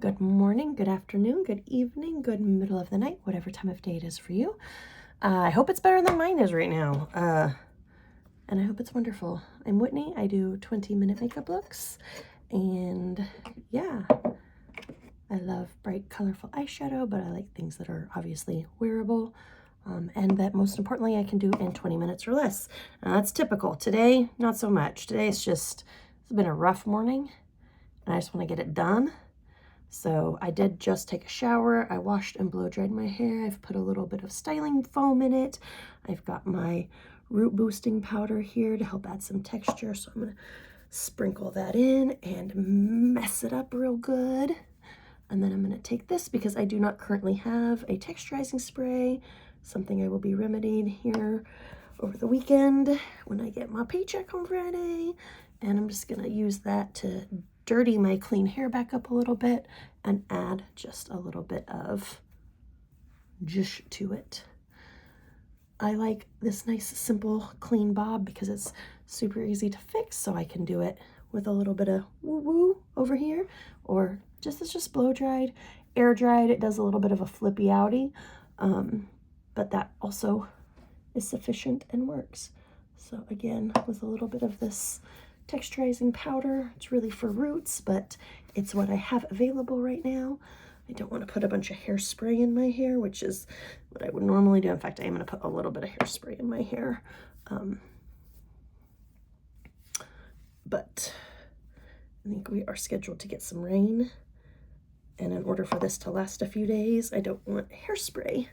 Good morning, good afternoon, good evening, good middle of the night, whatever time of day it is for you. I hope it's better than mine is right now. And I hope it's wonderful. I'm Whitney. I do 20-minute makeup looks. And yeah, I love bright, colorful eyeshadow, but I like things that are obviously wearable. And that most importantly, I can do in 20 minutes or less. Now, that's typical. Today, not so much. Today it's been a rough morning and I just want to get it done. So I did just take a shower. I washed and blow dried my hair. I've put a little bit of styling foam in it. I've got my root boosting powder here to help add some texture. So I'm gonna sprinkle that in and mess it up real good. And then I'm gonna take this because I do not currently have a texturizing spray, something I will be remedying here over the weekend when I get my paycheck on Friday. And I'm just gonna use that to dirty my clean hair back up a little bit and add just a little bit of zhuzh to it. I like this nice, simple, clean bob because it's super easy to fix, so I can do it with a little bit of woo-woo over here, or it's just blow dried, air dried. It does a little bit of a flippy outy, but that also is sufficient and works. So again, with a little bit of this texturizing powder, it's really for roots, but it's what I have available right now. I don't want to put a bunch of hairspray in my hair, which is what I would normally do. In fact, I am going to put a little bit of hairspray in my hair. But I think we are scheduled to get some rain. And in order for this to last a few days, I don't want hairspray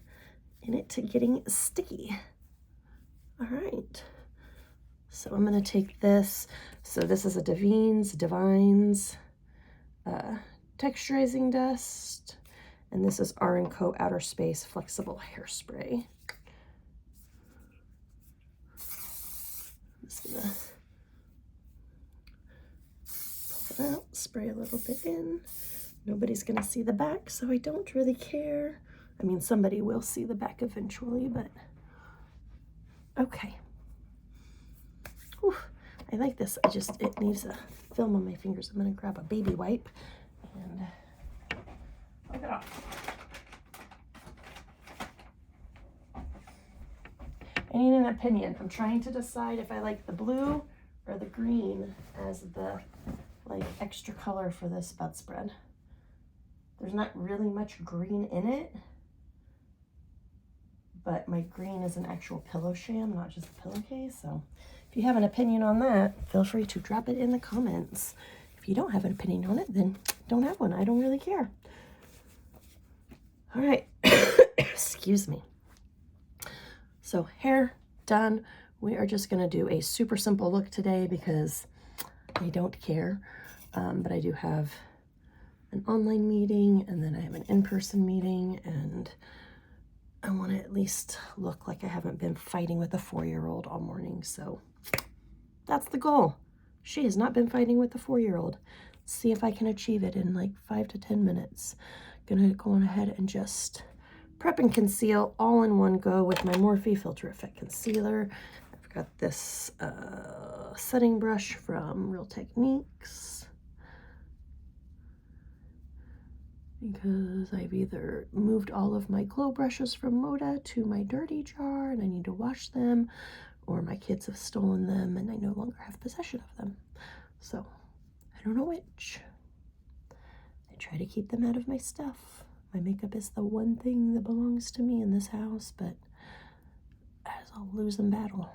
in it getting sticky. All right. So I'm going to take this. So this is a Divines texturizing dust. And this is R&Co Outer Space Flexible Hairspray. I'm just going to pull it out, spray a little bit in. Nobody's going to see the back, so I don't really care. I mean, somebody will see the back eventually, but okay. Whew, I like this. It needs a film on my fingers. I'm going to grab a baby wipe and wipe it off. I need an opinion. I'm trying to decide if I like the blue or the green as the extra color for this bedspread. There's not really much green in it, but my green is an actual pillow sham, not just a pillowcase. So if you have an opinion on that, feel free to drop it in the comments. If you don't have an opinion on it, then don't have one. I don't really care. All right. Excuse me. So hair done. We are just going to do a super simple look today because I don't care. But I do have an online meeting and then I have an in-person meeting, and I want to at least look like I haven't been fighting with a 4-year-old all morning. So that's the goal. She has not been fighting with the 4-year-old. See if I can achieve it in like 5 to 10 minutes. Gonna go on ahead and just prep and conceal all in one go with my Morphe Filter Effect Concealer. I've got this setting brush from Real Techniques, because I've either moved all of my glow brushes from Moda to my dirty jar and I need to wash them, or my kids have stolen them and I no longer have possession of them. So I don't know which. I try to keep them out of my stuff. My makeup is the one thing that belongs to me in this house, but as I'll lose in battle.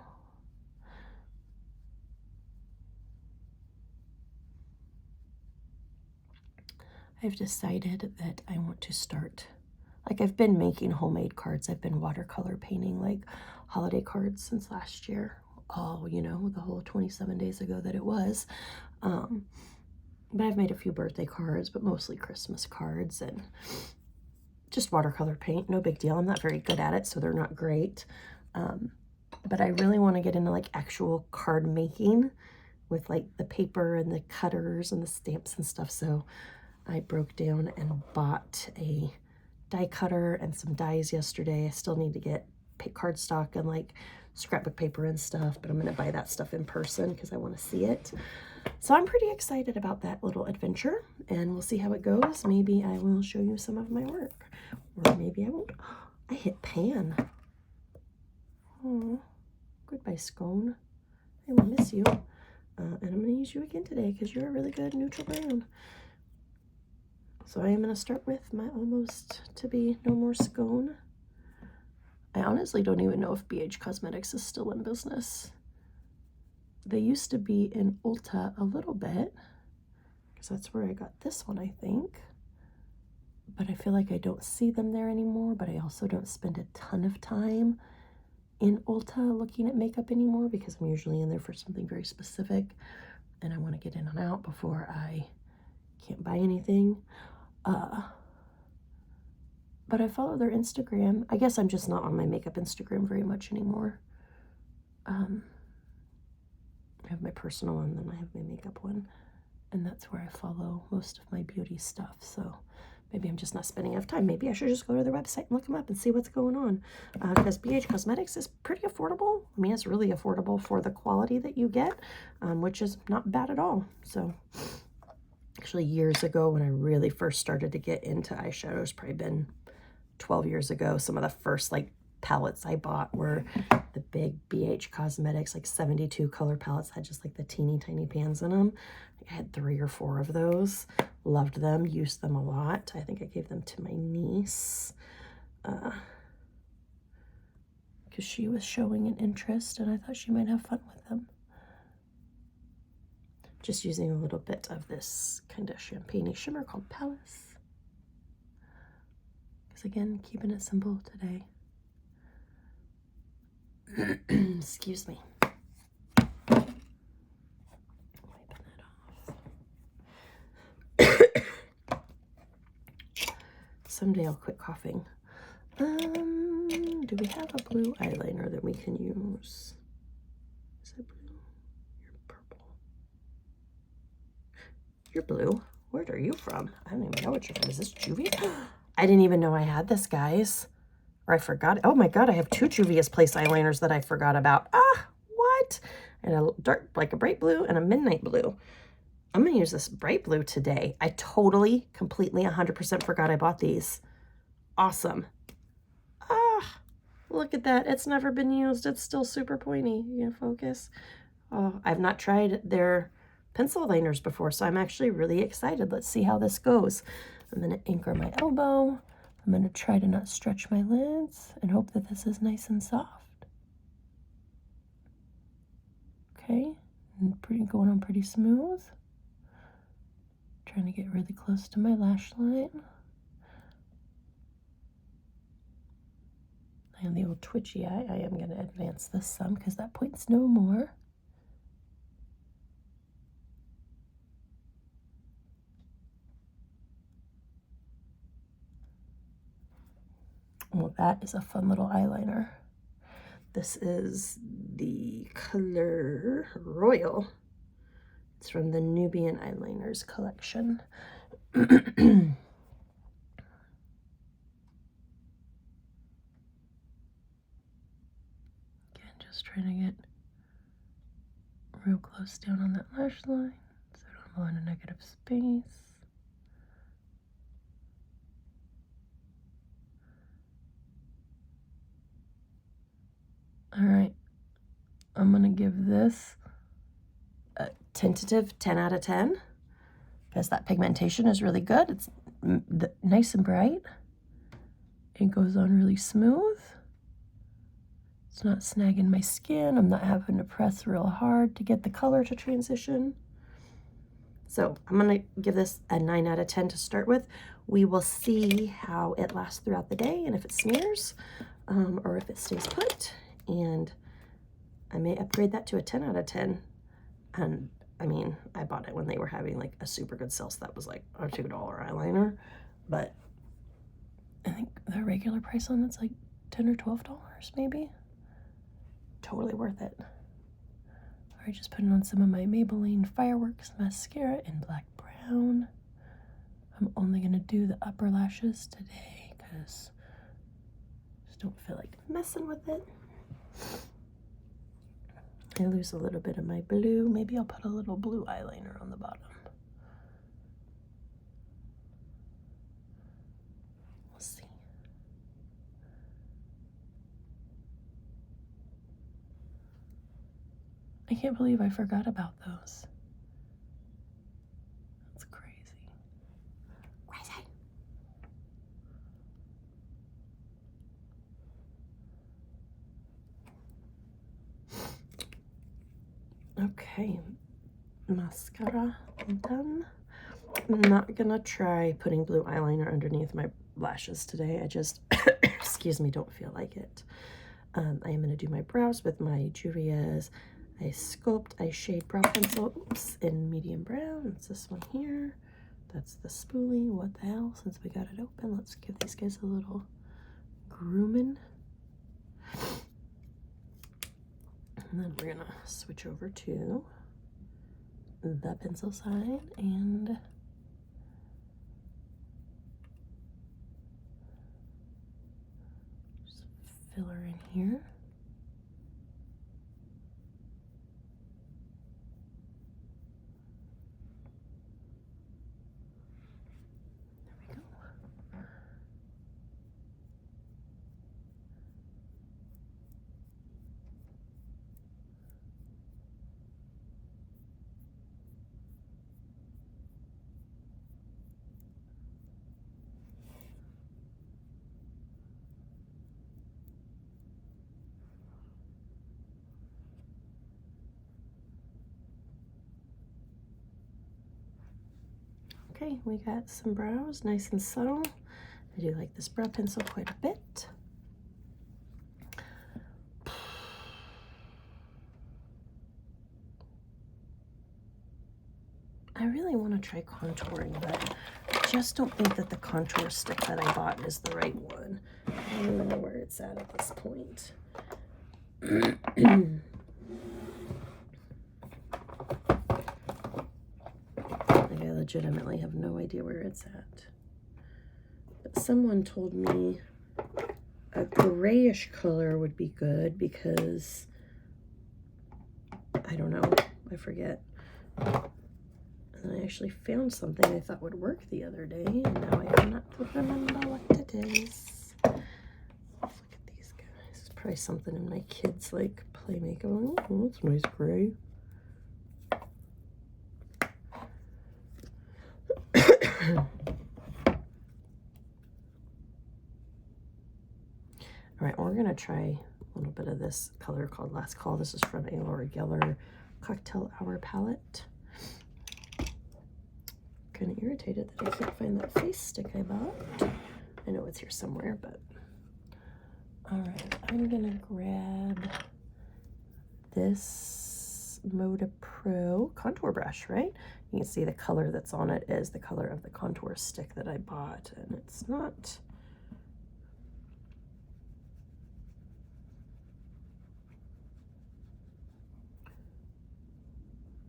I've decided that I want to start, I've been making homemade cards. I've been watercolor painting holiday cards since last year. Oh, the whole 27 days ago that it was. But I've made a few birthday cards, but mostly Christmas cards and just watercolor paint. No big deal. I'm not very good at it, so they're not great. But I really want to get into actual card making with the paper and the cutters and the stamps and stuff. So I broke down and bought a die cutter and some dies yesterday. I still need to get cardstock and scrapbook paper and stuff, but I'm going to buy that stuff in person because I want to see it. So I'm pretty excited about that little adventure, and we'll see how it goes. Maybe I will show you some of my work, or maybe I won't. I hit pan. Oh, goodbye, scone. I will miss you. And I'm going to use you again today because you're a really good neutral brown. So I am going to start with my almost to be no more scone. I honestly don't even know if BH Cosmetics is still in business. They used to be in Ulta a little bit, because that's where I got this one, I think. But I feel like I don't see them there anymore, but I also don't spend a ton of time in Ulta looking at makeup anymore, because I'm usually in there for something very specific, and I want to get in and out before I can't buy anything. But I follow their Instagram. I guess I'm just not on my makeup Instagram very much anymore. I have my personal one, then I have my makeup one, and that's where I follow most of my beauty stuff. So maybe I'm just not spending enough time. Maybe I should just go to their website and look them up and see what's going on. Because BH Cosmetics is pretty affordable. I mean, it's really affordable for the quality that you get, which is not bad at all. So actually years ago when I really first started to get into eyeshadows, probably been 12 years ago, some of the first like palettes I bought were the big BH Cosmetics, like 72 color palettes, had just like the teeny tiny pans in them. I had 3 or 4 of those. Loved them, used them a lot. I think I gave them to my niece because she was showing an interest and I thought she might have fun with them. Just using a little bit of this kind of champagne-y shimmer called Palace. Because again, keeping it simple today. Excuse me. Wiping that off. Someday I'll quit coughing. Do we have a blue eyeliner that we can use? Is it blue? You're purple. You're blue. Where are you from? I don't even know what you're from. Is this Juvia? I didn't even know I had this, guys. Or I forgot. Oh my God, I have 2 Juvia's Place eyeliners that I forgot about. Ah, what? And a dark, like a bright blue and a midnight blue. I'm going to use this bright blue today. I totally, completely, 100% forgot I bought these. Awesome. Ah, look at that. It's never been used. It's still super pointy. You gonna focus? Oh, I've not tried their pencil liners before, so I'm actually really excited. Let's see how this goes. I'm going to anchor my elbow. I'm going to try to not stretch my lids and hope that this is nice and soft. Okay, and going on pretty smooth. Trying to get really close to my lash line. I have the old twitchy eye. I am going to advance this some because that points no more. Well, that is a fun little eyeliner. This is the color Royal. It's from the Nubian Eyeliners collection. Again, just trying to get real close down on that lash line so I don't go into negative space. All right, I'm gonna give this a tentative 10 out of 10 because that pigmentation is really good. It's nice and bright. It goes on really smooth. It's not snagging my skin. I'm not having to press real hard to get the color to transition. So I'm gonna give this a 9 out of 10 to start with. We will see how it lasts throughout the day and if it smears or if it stays put. And I may upgrade that to a 10 out of 10. And I mean, I bought it when they were having like a super good sale, so that was like a $2 eyeliner. But I think the regular price on it's like $10 or $12 maybe. Totally worth it. All right, just putting on some of my Maybelline Fireworks mascara in black brown. I'm only gonna do the upper lashes today because I just don't feel like messing with it. I lose a little bit of my blue. Maybe I'll put a little blue eyeliner on the bottom. We'll see. I can't believe I forgot about those. That's crazy. Crazy. Okay, mascara done. I'm not gonna try putting blue eyeliner underneath my lashes today. I just, excuse me, don't feel like it. I am gonna do my brows with my Juvia's I Sculpt I Shade Brow Pencil, oops, in medium brown. It's this one here. That's the spoolie. What the hell? Since we got it open, let's give these guys a little grooming. And then we're gonna switch over to the pencil side and just fill her in here. There we go. Okay, we got some brows, nice and subtle. I do like this brow pencil quite a bit. I really want to try contouring, but I just don't think that the contour stick that I bought is the right one. I don't even know where it's at this point. Like, I legitimately have no idea where it's at. But someone told me a grayish color would be good because, I don't know, I forget. And I actually found something I thought would work the other day, and now I cannot remember what it is. Look at these guys. It's probably something in my kids' like play makeup. Oh, that's nice gray. All right, we're gonna try a little bit of this color called Last Call. This is from a Laura Geller Cocktail Hour palette. Kind of irritated that I can't find that face stick I bought. I know it's here somewhere, but all right, I'm gonna grab this Moda Pro contour brush, right? You can see the color that's on it is the color of the contour stick that I bought, and it's not.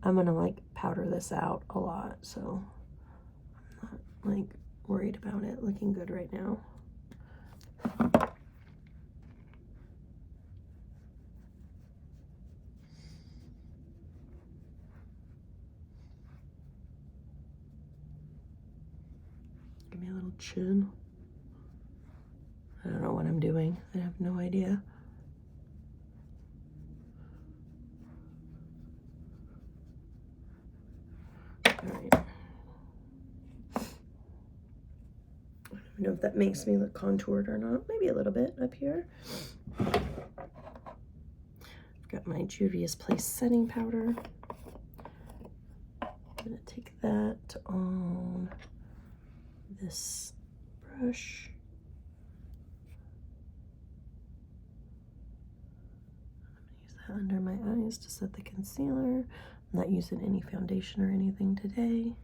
I'm gonna like powder this out a lot, so I'm not like worried about it looking good right now. Give me a little chin. I don't know what I'm doing. I have no idea. All right. I don't know if that makes me look contoured or not. Maybe a little bit up here. I've got my Juvia's Place setting powder. I'm gonna take that on this brush. I'm gonna use that under my eyes to set the concealer. I'm not using any foundation or anything today.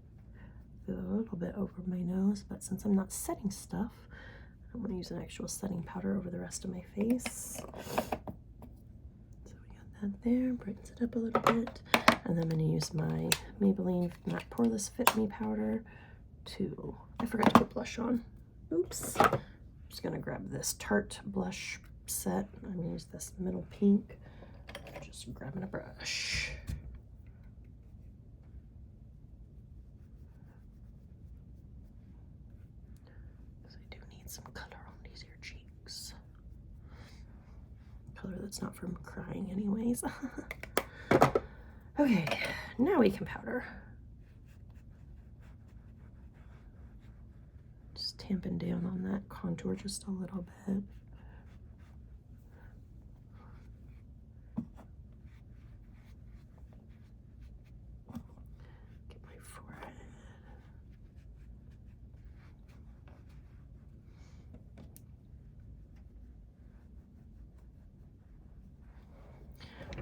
A little bit over my nose, but since I'm not setting stuff, I want to use an actual setting powder over the rest of my face. So we got that there, brightens it up a little bit. And then I'm going to use my Maybelline Matte Poreless Fit Me powder to, I forgot to put blush on. Oops. I'm just going to grab this Tarte blush set. I'm going to use this middle pink. just grabbing a brush. Because I do need some color on these here cheeks. Color that's not from crying anyways. Okay, now we can powder. Just tamping down on that contour just a little bit. Get my forehead.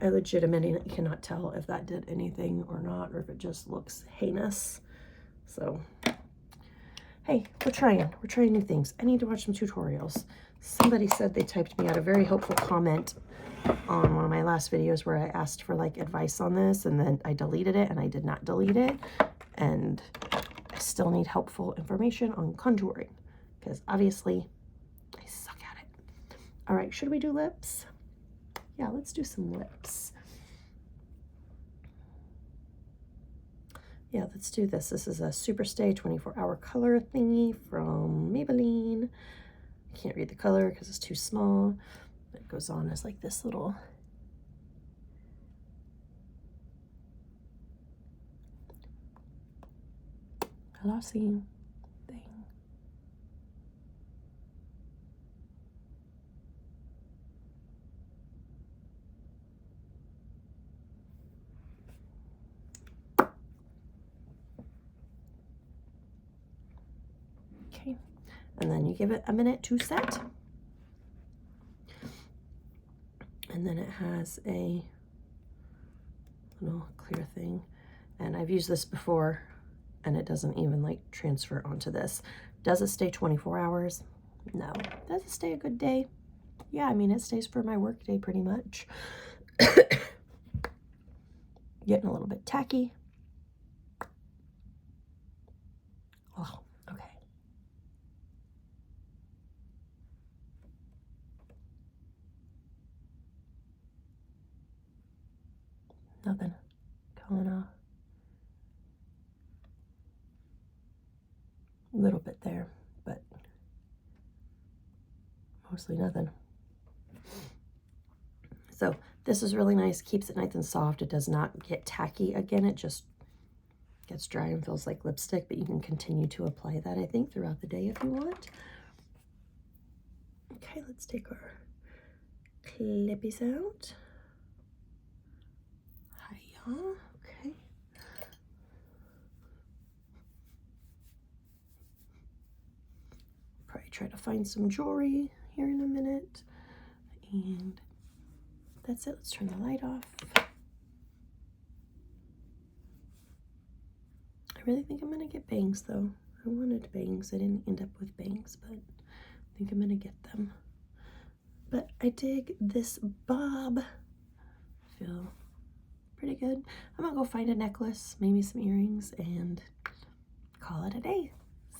I legitimately cannot tell if that did anything or not, or if it just looks heinous. So, hey, we're trying new things. I need to watch some tutorials. Somebody said they typed me out a very helpful comment on one of my last videos where I asked for like advice on this, and then I deleted it, and I did not delete it. And I still need helpful information on contouring, because obviously I suck at it. All right, should we do lips? Yeah, let's do some lips. Yeah, let's do this. This is a Superstay 24-hour color thingy from Maybelline. I can't read the color because it's too small. It goes on as like this little glossy thing. Okay, and then you give it a minute to set. And then it has a little clear thing. And I've used this before, and it doesn't even like transfer onto this. Does it stay 24 hours? No. Does it stay a good day? Yeah, I mean, it stays for my work day pretty much. Getting a little bit tacky. Oh, okay. Nothing going off. A little bit there, but mostly nothing. So this is really nice, keeps it nice and soft. It does not get tacky again. It just gets dry and feels like lipstick, but you can continue to apply that, I think, throughout the day if you want. Okay, let's take our clippies out. Hiya, okay. Probably try to find some jewelry here in a minute. And that's it. Let's turn the light off. I really think I'm gonna get bangs though. I wanted bangs. I didn't end up with bangs, but I think I'm gonna get them. But I dig this bob. Feel pretty good. I'm gonna go find a necklace, maybe some earrings, and call it a day.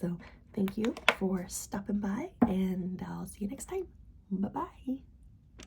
So thank you for stopping by, and I'll see you next time. Bye-bye.